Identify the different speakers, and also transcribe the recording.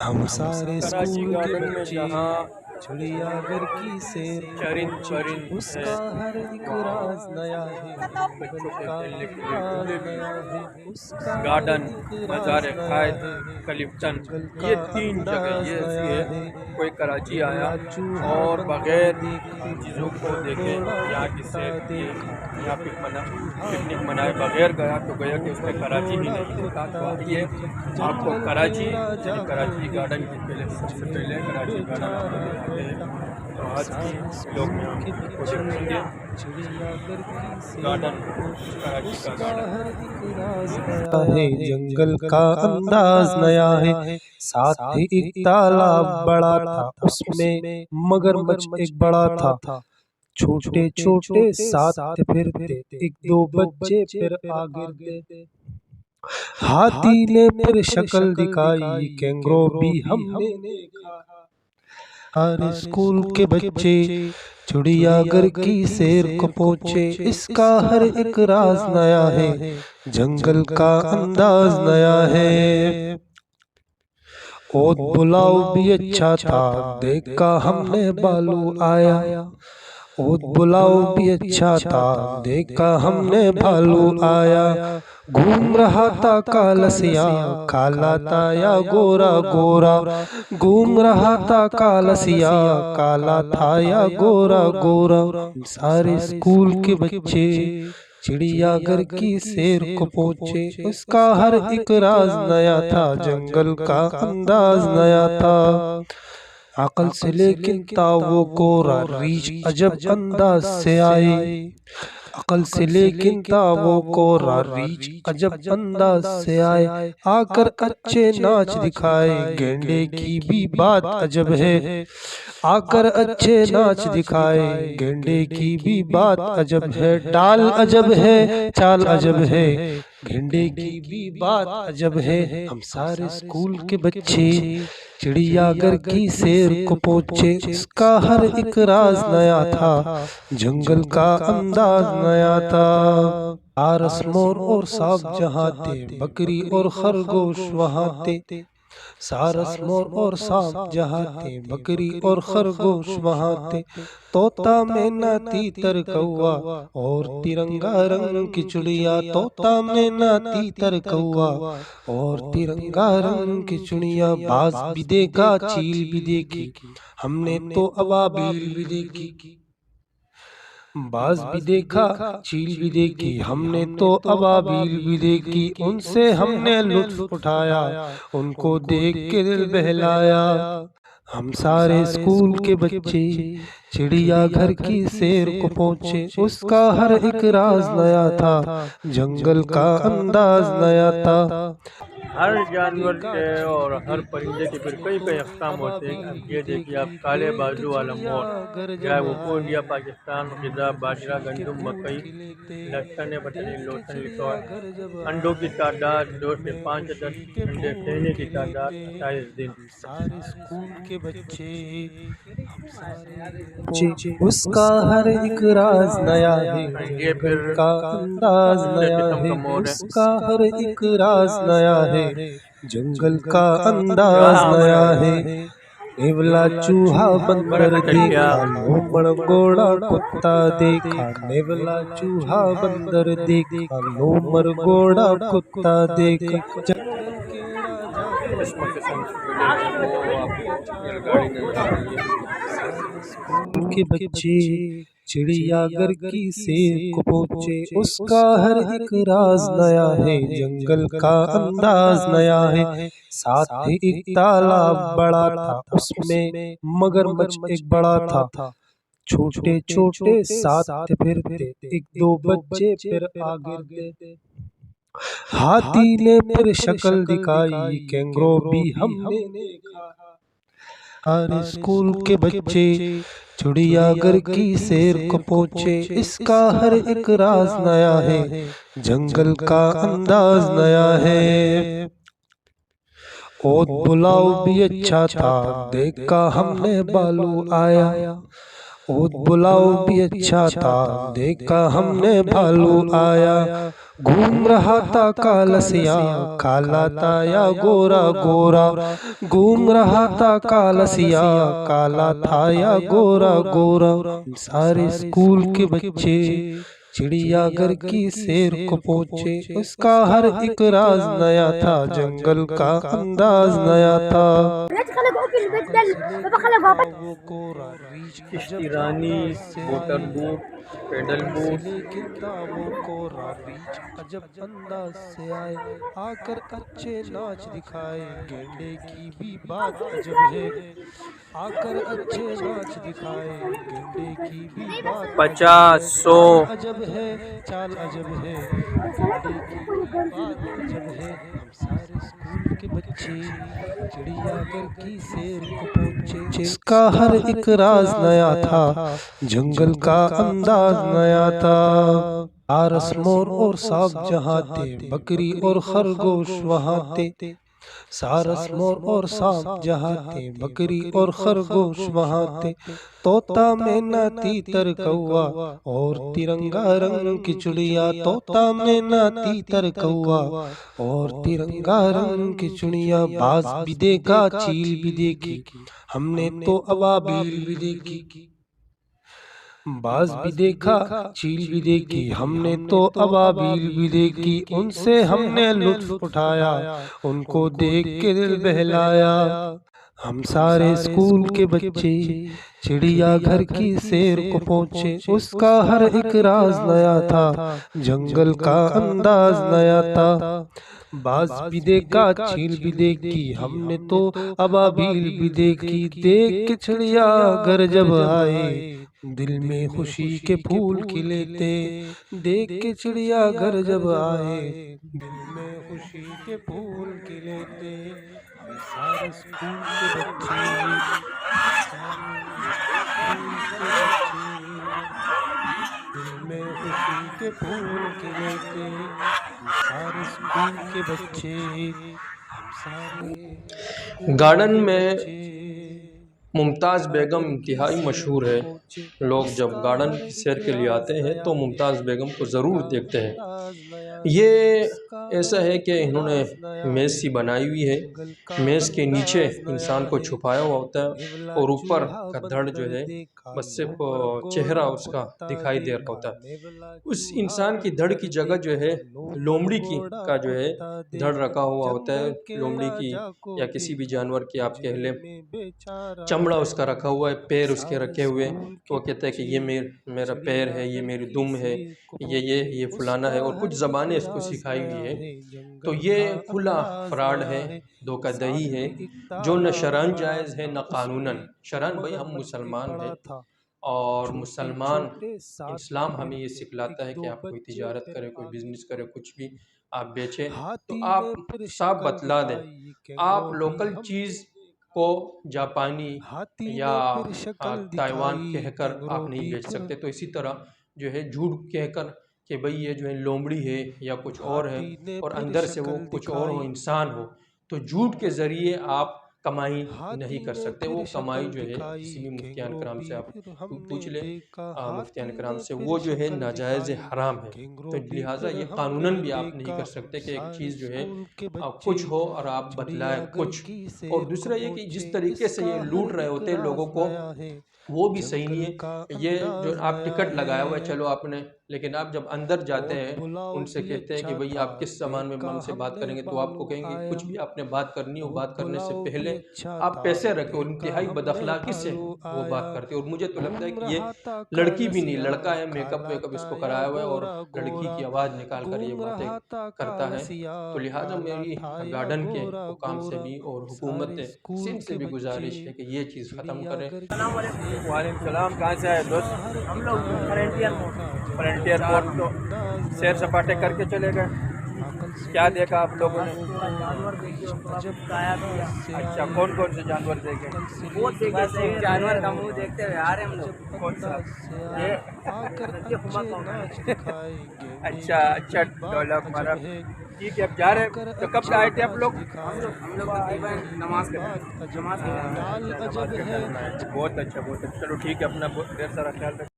Speaker 1: हम सारे
Speaker 2: कराची
Speaker 1: स्कूल के
Speaker 2: गार्डन में
Speaker 1: बच्चे
Speaker 2: जहाँ
Speaker 1: चिड़ियाघर की सैर को
Speaker 2: चरिंद परिंद
Speaker 1: पहुंचे,
Speaker 2: है
Speaker 1: उसका हर एक
Speaker 2: वहाँ
Speaker 1: राज नया है। जंगल
Speaker 2: बच्चों के
Speaker 1: का
Speaker 2: खेलने के लिए
Speaker 1: अंदाज
Speaker 2: झूले भी
Speaker 1: नया है, उसका
Speaker 2: हैं।
Speaker 1: हर
Speaker 2: गार्डन,
Speaker 1: एक राज
Speaker 2: मज़ार
Speaker 1: नया
Speaker 2: खायद,
Speaker 1: है।
Speaker 2: क्लिफ्टन,
Speaker 1: जंगल का
Speaker 2: ये तीन जगह
Speaker 1: अंदाज
Speaker 2: ये ऐसी
Speaker 1: नया
Speaker 2: है।
Speaker 1: है।
Speaker 2: कोई कराची आया
Speaker 1: नेवला चूहा
Speaker 2: और
Speaker 1: बंदर
Speaker 2: बग़ैर
Speaker 1: देखा,
Speaker 2: इन चीज़ों को
Speaker 1: लोमड़
Speaker 2: देखे
Speaker 1: घोड़ा
Speaker 2: यहाँ की
Speaker 1: कुत्ता
Speaker 2: सैर किए,
Speaker 1: देखा।
Speaker 2: यहाँ
Speaker 1: नेवला चूहा
Speaker 2: पिकनिक मनाए
Speaker 1: बंदर
Speaker 2: बगैर गया
Speaker 1: देखा,
Speaker 2: तो गया कि उसने
Speaker 1: लोमड़
Speaker 2: कराची ही
Speaker 1: घोड़ा
Speaker 2: नहीं देखा।
Speaker 1: कुत्ता
Speaker 2: तो आइए
Speaker 1: देखा।
Speaker 2: आपको
Speaker 1: जंगल के
Speaker 2: कराची
Speaker 1: राजा
Speaker 2: यानी
Speaker 1: को
Speaker 2: कराची गार्डन
Speaker 1: देखे,
Speaker 2: की पहले सबसे
Speaker 1: पिंजरे
Speaker 2: पहले
Speaker 1: में
Speaker 2: कराची गार्डन आपको
Speaker 1: बेचारा
Speaker 2: दिखाते हैं।
Speaker 1: बैठा।
Speaker 2: तो
Speaker 1: हम
Speaker 2: आज की
Speaker 1: सारे
Speaker 2: ब्लॉग
Speaker 1: स्कूल
Speaker 2: में हम
Speaker 1: के
Speaker 2: आपको
Speaker 1: बच्चे
Speaker 2: दिखाएंगे
Speaker 1: चिड़ियाघर की सैर
Speaker 2: गार्डन,
Speaker 1: को पहुंचे,
Speaker 2: कराची का
Speaker 1: उसका
Speaker 2: गार्डन।
Speaker 1: हर एक राज नया है। जंगल का अंदाज नया है। साथ ही एक तालाब बड़ा था, उसमें मगरमच्छ एक बड़ा था। छोटे छोटे साथ फिरते, एक दो बच्चे फिर आ गिरते। हाथी ने फिर शक्ल दिखाई, कैंगरो भी हमने देखा। हर स्कूल के बच्चे चिड़ियाघर की सैर को पहुंचे, इसका हर एक राज नया है। जंगल का अंदाज नया है। ओद बुलाओ भी अच्छा था, देखा हमने बालू आया। ओद बुलाओ भी अच्छा था, देखा हमने भालू आया। घूम रहा था कालसिया, काला था या गोरा गोरा। घूम रहा था कालसिया, काला था या गोरा गोरा। सारे स्कूल के बच्चे चिड़ियाघर की सैर को पहुंचे, उसका हर एक राज नया था। जंगल का अंदाज नया था। अकल से लेकिन तावो कोरा रीछ अजब अंदाज से आए। अकल से लेकिन तावो कोरा रीछ अजब अंदाज से आए। आकर अच्छे नाच दिखाए, गेंडे की भी बात अजब है। आकर अच्छे नाच दिखाए, गेंडे की भी बात अजब है। डाल अजब है, चाल अजब है, गेंडे की भी बात अजब है। हम सारे स्कूल के बच्चे चिड़ियाघर की सैर को पहुंचे, उसका हर एक राज नया था। जंगल का अंदाज नया था। पारस मोर और सांप जहाँ थे, बकरी और खरगोश वहाँ थे। सारस मोर और सांप जहाँ थे, बकरी और खरगोश वहाँ थे। तोता मैना तीतर कौआ और तिरंगा रंग की चिड़िया। तोता मैना तीतर कौआ और तिरंगा रंग की चिड़िया। बाज भी देखा, चील भी देखी, हमने तो अबाबील भी देखी। बाज भी देखा, चील भी देखी, हमने तो अबाबील भी देखी। उनसे हमने लुत्फ उठाया, उनको देख के दिल बहलाया। हम सारे स्कूल के बच्चे चिड़ियाघर की सैर को पहुंचे, उसका हर एक राज नया था। जंगल का अंदाज नया था।
Speaker 2: हर जानवर के और हर परिंदे के फिर कई कई अक़साम होते हैं। अब ये देखिए आप काले बाजू वाला मोर, चाहे वो को इंडिया पाकिस्तान ग़िज़ा बाजरा गंदम मकई लहसुन है, पता नहीं लोसन लिखा हुआ है। अंडों की तादाद 2 से 5 अदद, अंडे देने की तादाद 28 दिन।
Speaker 1: सारे स्कूल के बच्चे हम सारे पहुंचे, उसका हर एक राज नया है।
Speaker 2: ये फिर
Speaker 1: जंगल का अंदाज
Speaker 2: दूसरे
Speaker 1: नया
Speaker 2: किस्म
Speaker 1: है,
Speaker 2: का मोर है।
Speaker 1: उसका हर एक राज नया है। जंगल का अंदाज नया है। नेवला चूहा
Speaker 2: बड़ा
Speaker 1: बंदर
Speaker 2: कटकिया
Speaker 1: देखा, लोमड़ घोड़ा कुत्ता देखा। नेवला चूहा बंदर देखा, लोमड़ घोड़ा कुत्ता देखा। जंगल के राजा को
Speaker 2: किस्म किस्म
Speaker 1: देखे,
Speaker 2: के झूले हैं वो आपको रेलगाड़ी नजर आ रही है।
Speaker 1: सारे स्कूल के बच्चे चिड़ियाघर की सैर को पहुंचे, उसका हर एक राज नया है। जंगल का अंदाज नया है। साथ ही एक तालाब बड़ा था, उसमें मगरमच्छ एक बड़ा था। छोटे छोटे साथ फिरते, एक दो बच्चे फिर आ गिरते। हाथी ने फिर शक्ल दिखाई, कैंगरो भी हमने देखा। हर स्कूल के बच्चे चिड़ियाघर की सैर को पहुंचे, इसका हर एक राज नया है। जंगल का अंदाज नया है। ओद बुलाओ भी अच्छा था, देखा हमने बालू आया। ऊद बुलाओ भी अच्छा था, देखा हमने भालू आया। घूम रहा था कालसिया, काला था या गोरा गोरा। घूम रहा था कालसिया, काला था या गोरा गोरा। सारे स्कूल के बच्चे चिड़ियाघर की सैर को पहुंचे। उसका हर एक राज नया था, जंगल का अंदाज नया था। वो कोरा रीछ अजब
Speaker 2: किश्ती रानी,
Speaker 1: अंदाज से
Speaker 2: मोटर
Speaker 1: आए।
Speaker 2: Boat, pedal boat.
Speaker 1: लेकिन था वो कोरा रीछ अजब अंदाज से आए। आकर अच्छे नाच दिखाए, गेंडे की भी बात अजब है। आकर अच्छे नाच दिखाए, गेंडे की भी बात अजब
Speaker 2: 50,
Speaker 1: है।
Speaker 2: 100।
Speaker 1: चाल अजब है, चाल अजब है, गेंडे की भी बात अजब है। हम सारे स्कूल के बच्चे चिड़ियाघर की सैर को पहुंचे। इसका हर एक राज नया था, जंगल का अंदाज नया था। पारस मोर और सांप जहाँ थे, बकरी और खरगोश वहाँ थे। सारस मोर और सांप जहाँ थे, बकरी और खरगोश वहाँ थे। तोता मैना तीतर कौआ और तिरंगा रंग की चिड़िया। तोता मैना तीतर कौआ और तिरंगा रंग की चिड़िया। बाज भी देखा, चील भी देखी, हमने तो अबाबील भी देखी। बाज भी देखा, चील भी देखी, हमने तो अबाबील भी देखी। उनसे हमने लुत्फ उठाया, उनको देख के दिल बहलाया। हम सारे स्कूल के बच्चे चिड़ियाघर की सैर को पहुंचे। उसका हर एक राज नया था, जंगल का अंदाज नया था। बाज भी देखा, चील भी देखी, हमने तो अबाबील भी देखी। देख के चिड़ियाघर जब आए, दिल में खुशी के फूल खिले थे। देख के चिड़ियाघर जब आए, दिल में खुशी के फूल खिले थे। हम सारे स्कूल के बच्चे, दिल में खुशी के फूल खिले थे। हम सारे स्कूल के बच्चे, हम सारे
Speaker 2: गार्डन
Speaker 1: के
Speaker 2: में
Speaker 1: बच्चे
Speaker 2: मुमताज़ बेगम इंतहाई मशहूर है। लोग जब गार्डन की सैर के लिए आते हैं तो मुमताज़ बेगम को ज़रूर देखते हैं। ये ऐसा है कि इन्होंने मेज़ सी बनाई हुई है। मेज़ के नीचे इंसान को छुपाया हुआ होता है और ऊपर का धड़ जो है बस सिर्फ चेहरा उसका दिखाई दे रहा होता है। उस इंसान की धड़ की जगह जो है लोमड़ी की का जो है धड़ रखा हुआ होता है। लोमड़ी की या किसी भी जानवर की आप कह लें, चमड़ा उसका रखा हुआ है, पैर उसके रखे हुए हैं। तो वो कहता है कि ये मेरा पैर है, ये मेरी दुम है, ये फलाना है, और कुछ ज़बानें इसको सिखाई हुई है। तो ये खुला फ्रॉड है, धोखाधड़ी है, जो न शरअन जायज़ है न कानूनन। शरअन भाई हम मुसलमान हैं और मुसलमान इस्लाम हमें ये सिखलाता है कि आप कोई तिजारत करें, कोई बिजनेस करें, कुछ भी आप बेचें तो आप साफ बतला दें। आप लोकल चीज़ को जापानी या ताइवान कहकर आप नहीं बेच सकते। तो इसी तरह जो है झूठ कहकर कि भाई ये जो है लोमड़ी है या कुछ और है और अंदर से वो कुछ और हो, इंसान हो, तो झूठ के ज़रिए आप कमाई नहीं कर सकते। वो कमाई जो है किसी भी मुफ्तियान कराम से आप पूछ लें, मुफ्तियान कराम से, वो जो है नाजायज़ हराम है। तो लिहाजा ये कानूनन भी आप नहीं कर सकते कि एक चीज़ जो है कुछ हो और आप बतलाएं कुछ। और दूसरा ये कि जिस तरीके से ये लूट रहे होते हैं लोगों को, वो भी सही नहीं है। ये जो आप टिकट लगाया हुआ है चलो आपने, लेकिन आप जब अंदर जाते हैं उनसे कहते हैं कि भाई आप किस सामान में हमसे बात करेंगे, तो आपको कहेंगे कुछ भी आपने बात करनी हो, बात करने से पहले आप पैसे रखें। और इंतहाई बदअखलाकी से वो बात करते हैं। और मुझे तो लगता है कि ये लड़की भी नहीं, लड़का है, मेकअप वेकअप इसको कराया हुआ है और लड़की की आवाज़ निकाल कर ये बातें करता है। तो लिहाजा मेरी गार्डन के हुकाम से भी और हुकूमत सिंध से भी गुजारिश है कि ये चीज़ ख़त्म करें। वालेकुम सलाम। कहाँ से आए दोस्त?
Speaker 3: हम लोग फ्रंटियर मोड़।
Speaker 2: फ्रंटियर मोड़। तो सैर सपाटे करके चले गए?
Speaker 3: क्या देखा आप लोगों ने?
Speaker 4: जानवर देखिए
Speaker 3: अच्छा, कौन कौन से जानवर देखे?
Speaker 4: वो देखे थे जानवर का मुंह देखते हुए आ रहे हम लोग।
Speaker 3: कौन सा? ये
Speaker 4: ये हुमा कौन है?
Speaker 3: अच्छा अच्छा, ढोलक मारा। ठीक है, अब जा रहे हैं। तो कब से आए थे आप लोग?
Speaker 4: हम लोग तकरीबन नमाज के टाइम।
Speaker 3: बहुत अच्छा बहुत अच्छा। चलो ठीक है, अपना ढेर सारा ख्याल रखिए।